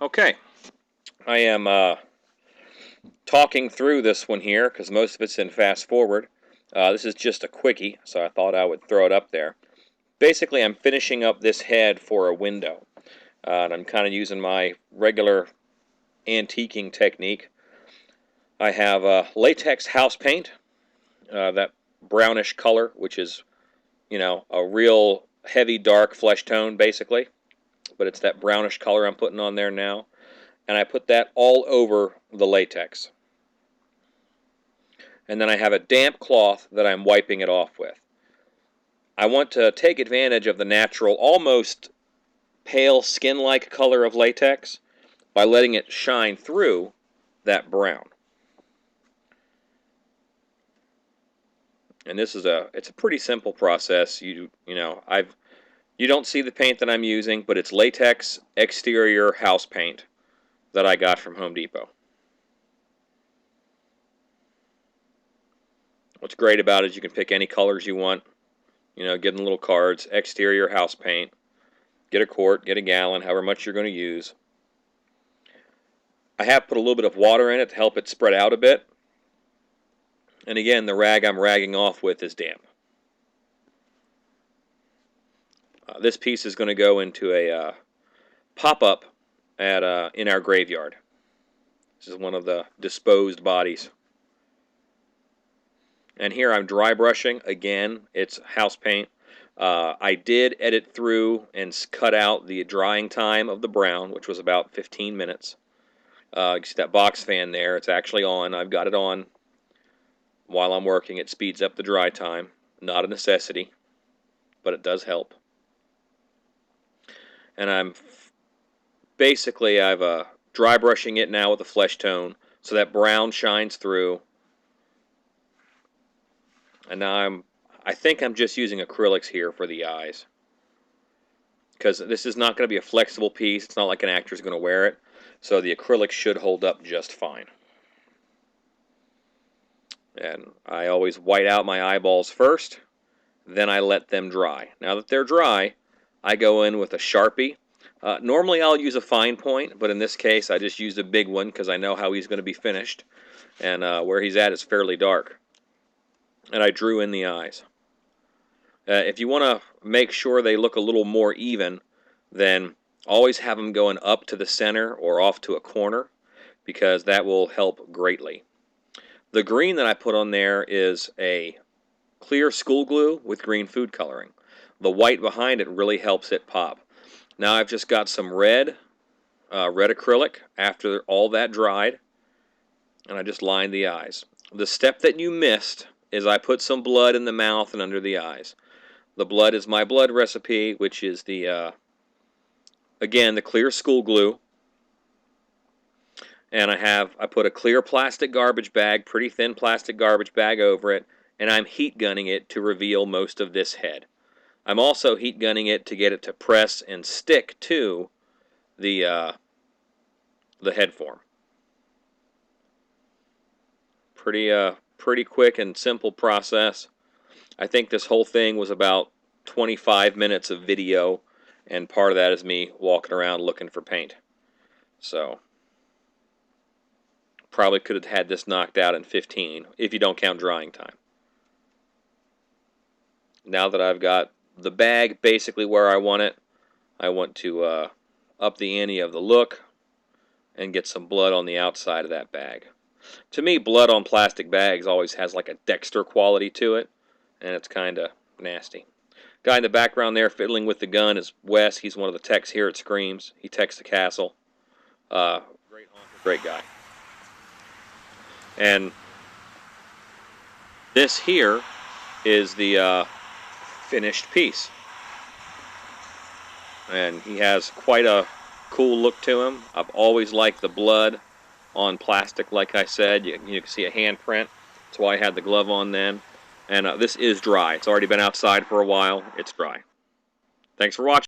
Okay, I am talking through this one here because most of it's in fast forward. This is just a quickie, so I thought I would throw it up there. Basically, I'm finishing up this head for a window, and I'm kind of using my regular antiquing technique. I have latex house paint, that brownish color, which is, a real heavy dark flesh tone basically, but it's that brownish color I'm putting on there now. And I put that all over the latex. And then I have a damp cloth that I'm wiping it off with. I want to take advantage of the natural, almost pale skin-like color of latex by letting it shine through that brown. And it's a pretty simple process. You don't see the paint that I'm using, but it's latex exterior house paint that I got from Home Depot. What's great about it is you can pick any colors you want. Get them little cards, exterior house paint. Get a quart, get a gallon, however much you're going to use. I have put a little bit of water in it to help it spread out a bit. And again, the rag I'm ragging off with is damp. This piece is going to go into a pop-up in our graveyard. This is one of the disposed bodies. And here I'm dry brushing. Again, it's house paint. I did edit through and cut out the drying time of the brown, which was about 15 minutes. You see that box fan there. It's actually on. I've got it on while I'm working. It speeds up the dry time. Not a necessity, but it does help. And I'm dry brushing it now with a flesh tone so that brown shines through. And now I think I'm just using acrylics here for the eyes, because this is not going to be a flexible piece. It's not like an actor's going to wear it, so the acrylic should hold up just fine. And I always white out my eyeballs first, then I let them dry. Now that they're dry, I go in with a Sharpie. Normally I'll use a fine point, but in this case I just used a big one because I know how he's going to be finished, and where he's at is fairly dark. And I drew in the eyes. If you want to make sure they look a little more even, then always have them going up to the center or off to a corner, because that will help greatly. The green that I put on there is a clear school glue with green food coloring. The white behind it really helps it pop. Now I've just got some red acrylic after all that dried, and I just lined the eyes. The step that you missed is I put some blood in the mouth and under the eyes. The blood is my blood recipe, which is again, the clear school glue. And I put a clear plastic garbage bag, pretty thin plastic garbage bag over it, and I'm heat gunning it to reveal most of this head. I'm also heat gunning it to get it to press and stick to the head form. Pretty quick and simple process. I think this whole thing was about 25 minutes of video, and part of that is me walking around looking for paint. So probably could have had this knocked out in 15 if you don't count drying time. Now that I've got the bag basically where I want it, I want to up the ante of the look and get some blood on the outside of that bag. To me, blood on plastic bags always has like a Dexter quality to it, and it's kind of nasty. Guy in the background there fiddling with the gun is Wes. He's one of the techs here at Screams. He techs the castle. Great guy. And this here is the finished piece. And he has quite a cool look to him. I've always liked the blood on plastic, like I said. You can see a handprint. That's why I had the glove on then. And this is dry. It's already been outside for a while. It's dry. Thanks for watching.